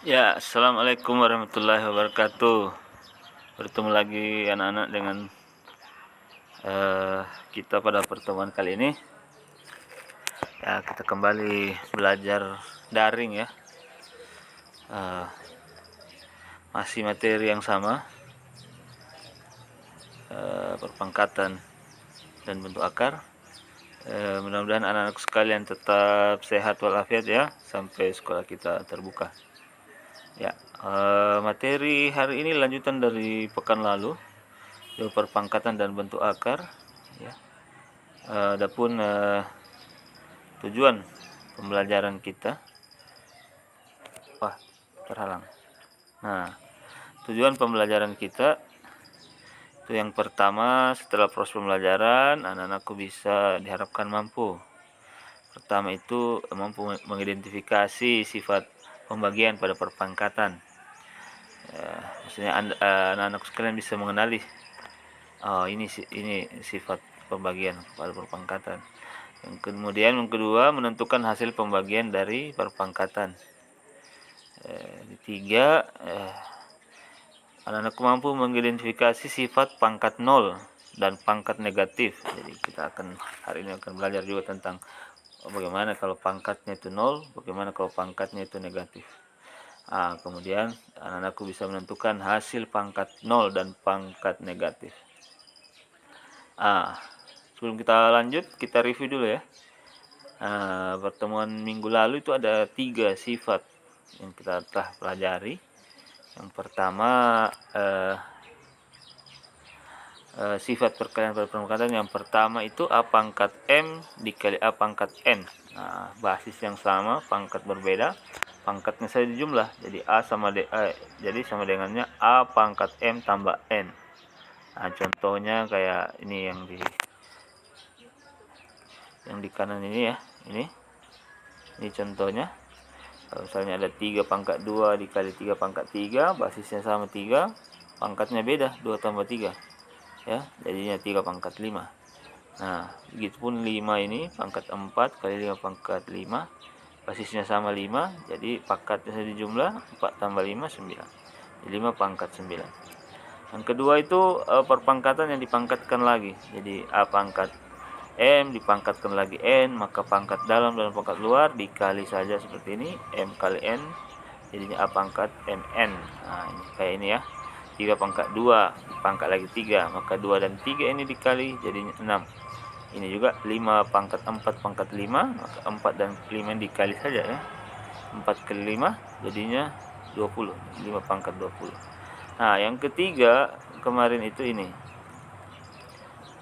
Ya, assalamualaikum warahmatullahi wabarakatuh. Bertemu lagi anak-anak dengan eh, kita pada pertemuan kali ini. Ya, kita kembali belajar daring ya. Eh, Masih materi yang sama, perpangkatan dan bentuk akar. Mudah-mudahan anak-anak sekalian tetap sehat walafiat ya sampai sekolah kita terbuka. Ya, materi hari ini lanjutan dari pekan lalu, yaitu perpangkatan dan bentuk akar. Ya. Adapun tujuan pembelajaran kita, wah terhalang. Nah, tujuan pembelajaran kita itu yang pertama, setelah proses pembelajaran anak-anakku bisa diharapkan mampu. Pertama itu mampu mengidentifikasi sifat pembagian pada perpangkatan. Maksudnya anak-anak sekalian bisa mengenali, oh ini sifat pembagian pada perpangkatan. Yang kedua menentukan hasil pembagian dari perpangkatan. Ketiga, anak-anak mampu mengidentifikasi sifat pangkat 0 dan pangkat negatif. Jadi kita hari ini akan belajar juga tentang bagaimana kalau pangkatnya itu 0, bagaimana kalau pangkatnya itu negatif. Kemudian anak-anakku bisa menentukan hasil pangkat 0 dan pangkat negatif. Sebelum kita lanjut, kita review dulu ya. Pertemuan minggu lalu itu ada 3 sifat yang kita telah pelajari. Yang pertama, sifat perkalian pada perpangkatan. Yang pertama itu A pangkat M dikali A pangkat N. Basis yang sama, pangkat berbeda, pangkatnya saja jumlah. Jadi jadi sama dengannya A pangkat M tambah N. Contohnya kayak ini yang di kanan ini ya. Ini contohnya. Kalau misalnya ada 3 pangkat 2 dikali 3 pangkat 3, basisnya sama 3, pangkatnya beda, 2 tambah 3. Ya, jadinya 3 pangkat 5. Nah, begitupun 5 ini pangkat 4 kali 5 pangkat 5, basisnya sama 5, jadi pangkatnya saja jumlah 4 tambah 5 9. Jadi 5 pangkat 9. Yang kedua itu perpangkatan yang dipangkatkan lagi. Jadi A pangkat M dipangkatkan lagi N, maka pangkat dalam dan pangkat luar dikali saja seperti ini, M kali N, jadinya A pangkat MN. Ini kayak ini ya. 3 pangkat 2 dipangkat lagi 3, maka 2 dan 3 ini dikali jadinya 6. Ini juga 5 pangkat 4 pangkat 5, maka 4 dan 5 dikali saja ya. 4 kali 5 jadinya 20, 5 pangkat 20. Nah, yang ketiga kemarin itu ini.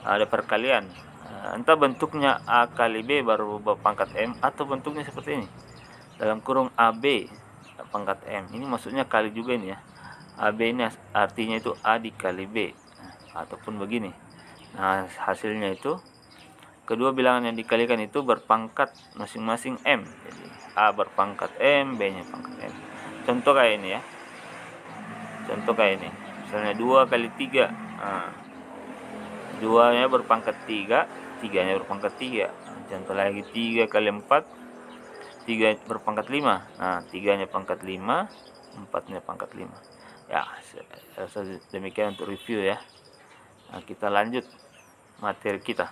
Ada perkalian. Entah bentuknya A kali B baru pangkat M, atau bentuknya seperti ini. Dalam kurung AB pangkat M. Ini maksudnya kali juga ini ya. AB ini artinya itu A dikali B. Ataupun begini. Nah, hasilnya itu kedua bilangan yang dikalikan itu berpangkat masing-masing M. Jadi A berpangkat M, B-nya pangkat M. Contoh kayak ini ya. Contoh kayak ini. Misalnya 2 kali 3. 2-nya berpangkat 3, 3-nya berpangkat 3. Contoh lagi 3 kali 4, 3 berpangkat 5. Nah, 3-nya pangkat 5, 4-nya pangkat 5. Ya, demikian untuk review ya. Nah, kita lanjut materi kita.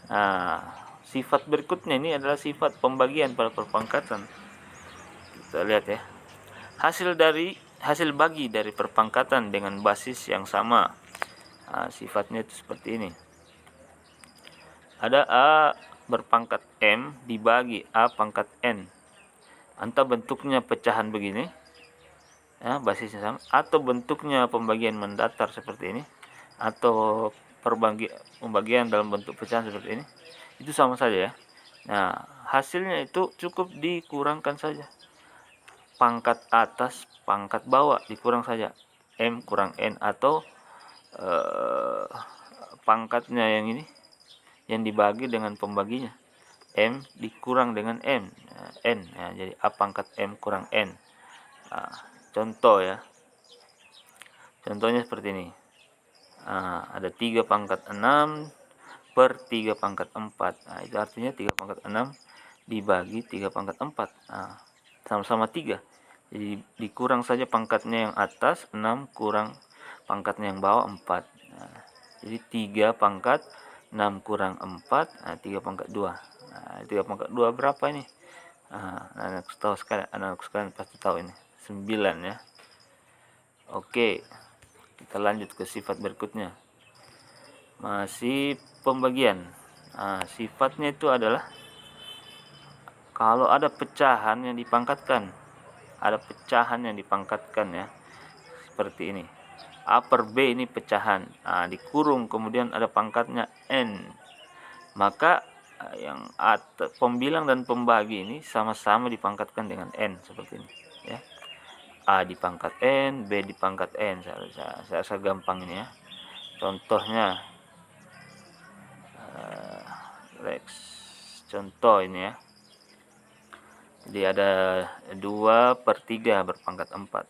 Nah, sifat berikutnya ini adalah sifat pembagian pada perpangkatan. Kita lihat ya. Hasil bagi dari perpangkatan dengan basis yang sama. Sifatnya itu seperti ini. Ada A berpangkat M dibagi A pangkat N. Entah bentuknya pecahan begini, ya, basisnya sama, atau bentuknya pembagian mendatar seperti ini, atau pembagian dalam bentuk pecahan seperti ini, itu sama saja ya. Nah, hasilnya itu cukup dikurangkan saja. Pangkat atas, pangkat bawah dikurang saja. M kurang N, atau pangkatnya yang ini yang dibagi dengan pembaginya, M dikurang dengan N. Jadi A pangkat M kurang N. Contoh ya, contohnya seperti ini. Ada 3 pangkat 6 per 3 pangkat 4. Itu artinya 3 pangkat 6 dibagi 3 pangkat 4. Sama-sama 3. Jadi dikurang saja pangkatnya yang atas, 6 kurang pangkatnya yang bawah 4. Nah, jadi 3 pangkat 6 kurang 4, 3 pangkat 2. 3 pangkat 2 berapa ini? Anak sekalian pasti tahu ini. 9 ya. Oke, kita lanjut ke sifat berikutnya. Masih pembagian. Sifatnya itu adalah kalau ada pecahan yang dipangkatkan. Ada pecahan yang dipangkatkan ya. Seperti ini. A per B ini pecahan. Dikurung kemudian ada pangkatnya N. Maka yang pembilang dan pembagi ini sama-sama dipangkatkan dengan N seperti ini ya. A dipangkat N, B dipangkat N. Saya gampang ini ya. Contohnya contoh ini ya. Jadi ada 2/3 berpangkat 4.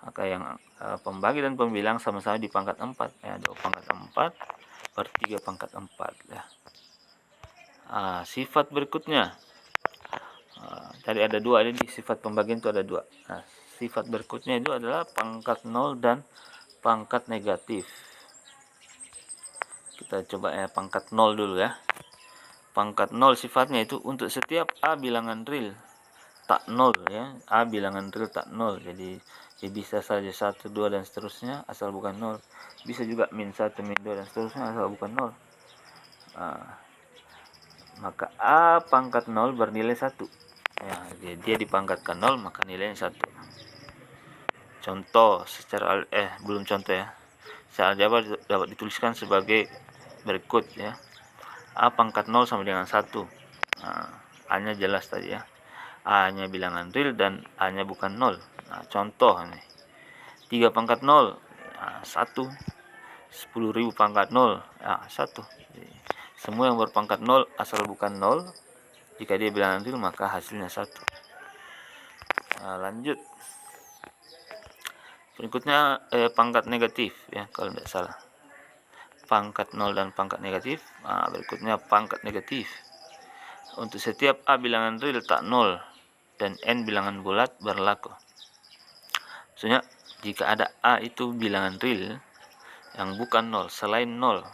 Maka yang pembagi dan pembilang sama-sama di pangkat 4 ya. 2 pangkat 4 per 3 pangkat 4 ya. Sifat berikutnya. Tadi ada 2, ini di sifat pembagian itu ada 2. Sifat berikutnya itu adalah pangkat 0 dan pangkat negatif. Kita coba ya pangkat 0 dulu ya. Pangkat 0 sifatnya itu untuk setiap A bilangan real tak 0 ya. A bilangan real tak 0. Jadi bisa saja 1, 2 dan seterusnya asal bukan 0. Bisa juga min 1, min 2 dan seterusnya asal bukan 0. Maka A pangkat 0 bernilai 1. Ya, dia dipangkatkan 0 maka nilainya 1. Contoh secara belum contoh ya. Secara aljabar dapat dituliskan sebagai berikut ya. A pangkat 0 sama dengan 1. A-nya jelas tadi ya. A-nya bilangan real dan A-nya bukan 0. Contoh nih. 3 pangkat 0, 1. 10.000 pangkat 0, 1. Jadi, semua yang berpangkat 0 asal bukan 0, jika dia bilangan real maka hasilnya 1. Lanjut. Berikutnya pangkat negatif ya kalau tidak salah. Pangkat 0 dan pangkat negatif. Berikutnya pangkat negatif. Untuk setiap A bilangan real tak 0 dan N bilangan bulat berlaku. Maksudnya jika ada A itu bilangan real yang bukan 0 selain 0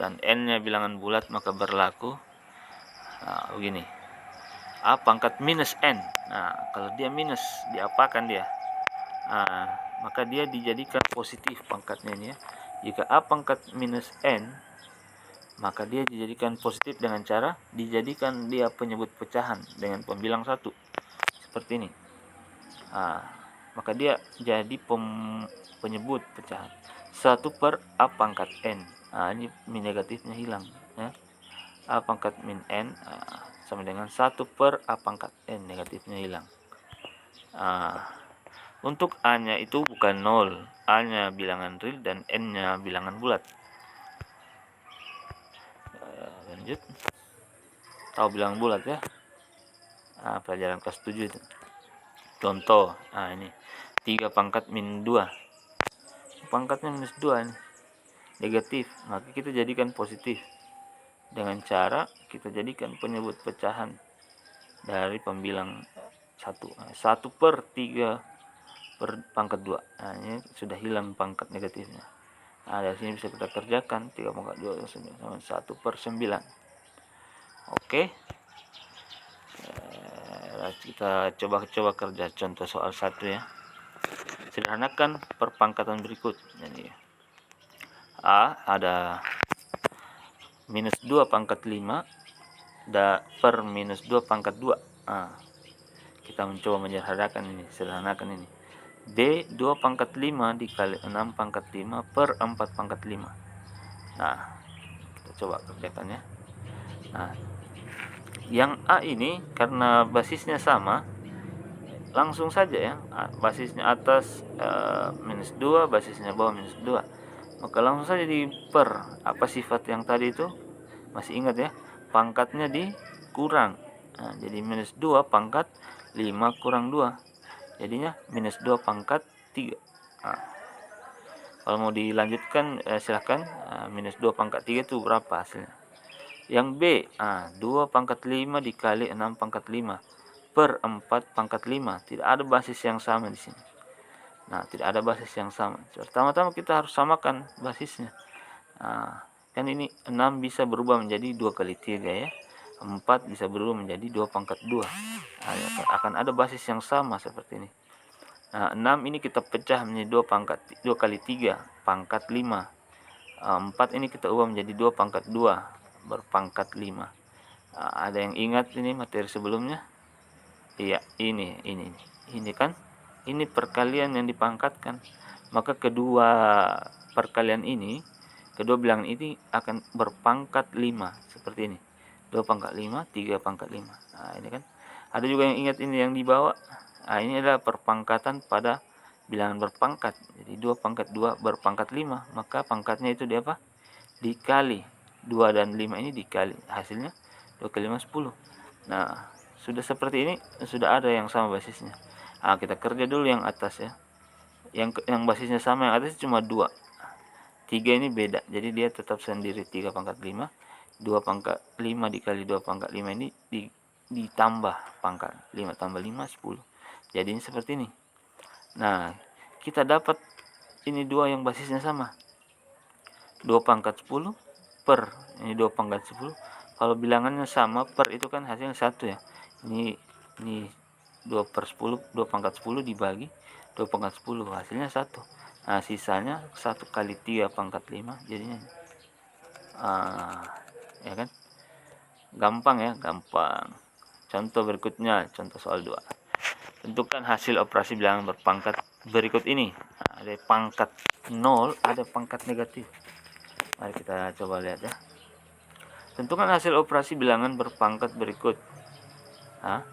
dan N-nya bilangan bulat maka berlaku begini. A pangkat minus N. Kalau dia minus diapakan dia? Maka dia dijadikan positif pangkatnya ini ya. Jika A pangkat minus N, maka dia dijadikan positif dengan cara dijadikan dia penyebut pecahan dengan pembilang 1. Seperti ini. Maka dia jadi penyebut pecahan. 1 per A pangkat N. Ini min negatifnya hilang ya. A pangkat min N sama dengan 1 per A pangkat N, negatifnya hilang. Untuk A-nya itu bukan 0, A-nya bilangan real dan N-nya bilangan bulat. Lanjut. Tahu bilangan bulat ya? Pelajaran kelas 7 itu. Contoh, ini 3 pangkat min 2. Pangkatnya minus 2 ini. Negatif, maka kita jadikan positif. Dengan cara kita jadikan penyebut pecahan dari pembilang 1. 1 per 3 per pangkat 2. Ini sudah hilang pangkat negatifnya. Dari sini bisa kita kerjakan 3 pangkat 2 sama 1 per 9. Oke. Kita coba kerja contoh soal 1 ya. Sederhanakan perpangkatan berikut. Jadi A ada minus 2 pangkat 5 per minus 2 pangkat 2. Kita mencoba menyederhanakan ini, sederhanakan ini. B 2 pangkat 5 dikali 6 pangkat 5 per 4 pangkat 5. Kita coba kerjakan ya. Yang A ini karena basisnya sama, langsung saja ya. Basisnya atas minus 2, basisnya bawah minus 2. Maka langsung saja di per. Apa sifat yang tadi itu? Masih ingat ya? Pangkatnya dikurang. Jadi minus 2 pangkat 5 kurang 2. Jadinya minus 2 pangkat 3. Kalau mau dilanjutkan silahkan. Minus 2 pangkat 3 itu berapa hasilnya? Yang B, 2 pangkat 5 dikali 6 pangkat 5 per 4 pangkat 5. Tidak ada basis yang sama di sini. Nah, tidak ada basis yang sama. Pertama-tama kita harus samakan basisnya. Nah, kan ini 6 bisa berubah menjadi 2 kali 3 ya. 4 bisa berubah menjadi 2 pangkat 2. Nah, akan ada basis yang sama seperti ini. Nah, 6 ini kita pecah menjadi 2 kali 3 pangkat 5. 4 ini kita ubah menjadi 2 pangkat 2 berpangkat 5. Ada yang ingat ini materi sebelumnya? Iya, ini kan, ini perkalian yang dipangkatkan. Maka kedua perkalian ini, kedua bilangan ini akan berpangkat 5 seperti ini. 2 pangkat 5, 3 pangkat 5. Nah, ini kan. Ada juga yang ingat ini yang di bawah. Nah, ini adalah perpangkatan pada bilangan berpangkat. Jadi 2 pangkat 2 berpangkat 5, maka pangkatnya itu di apa? Dikali 2 dan 5 ini dikali. Hasilnya 2 kali 5 10. Nah, sudah seperti ini, sudah ada yang sama basisnya. Nah, kita kerja dulu yang atas ya. Yang basisnya sama yang atas cuma 2. 3 ini beda. Jadi dia tetap sendiri 3 pangkat 5. 2 pangkat 5 dikali 2 pangkat 5 ini ditambah pangkat 5 tambah 5 10. Jadi ini seperti ini. Nah, kita dapat ini 2 yang basisnya sama. 2 pangkat 10 per ini 2 pangkat 10. Kalau bilangannya sama, per itu kan hasilnya 1 ya. Ini 2 per 10, 2 pangkat 10 dibagi 2 pangkat 10, hasilnya 1. Nah, sisanya 1 kali 3 pangkat 5 jadinya. Ya kan? Gampang ya, gampang. Contoh berikutnya, contoh soal 2. Tentukan hasil operasi bilangan berpangkat berikut ini. Nah, ada pangkat 0, ada pangkat negatif. Mari kita coba lihat ya. Tentukan hasil operasi bilangan berpangkat berikut. Nah,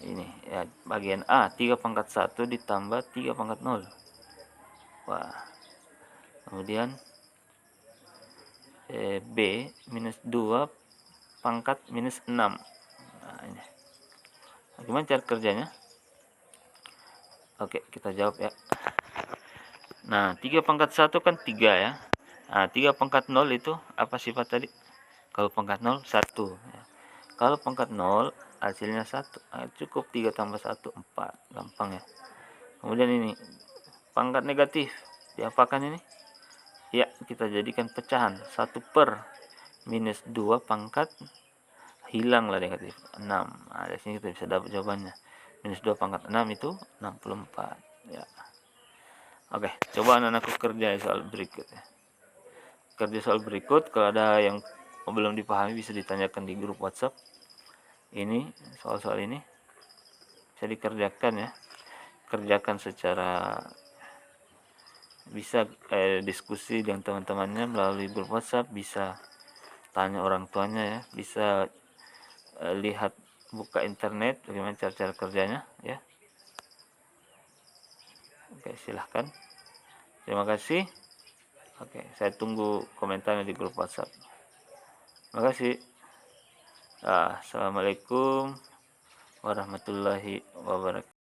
ini ya, bagian A 3 pangkat 1 ditambah 3 pangkat 0. Wah. Kemudian B minus 2 pangkat minus 6. Nah, ini. Bagaimana cara kerjanya? Oke, kita jawab ya. Nah, 3 pangkat 1 kan 3 ya. Nah, 3 pangkat 0 itu apa sifat tadi? Kalau pangkat 0, 1. Ya. Kalau pangkat 0, hasilnya 1. Nah, cukup 3 tambah 1, 4. Gampang ya. Kemudian ini, pangkat negatif. Diapakan ini? Ya, kita jadikan pecahan. 1 per minus 2 pangkat, hilanglah negatif, 6. Nah, dari sini kita bisa dapat jawabannya. Minus 2 pangkat 6 itu 64. Ya. Oke, coba anak-anakku kerja soal berikut ya. Kerja soal berikut, kalau ada yang belum dipahami bisa ditanyakan di grup WhatsApp. Ini soal-soal ini bisa dikerjakan ya. Kerjakan secara bisa diskusi dengan teman-temannya melalui grup WhatsApp, bisa tanya orang tuanya ya, bisa lihat buka internet bagaimana cara-cara kerjanya ya. Oke, silahkan. Terima kasih. Oke, saya tunggu komentarnya di grup WhatsApp. Terima kasih. Assalamualaikum warahmatullahi wabarakatuh.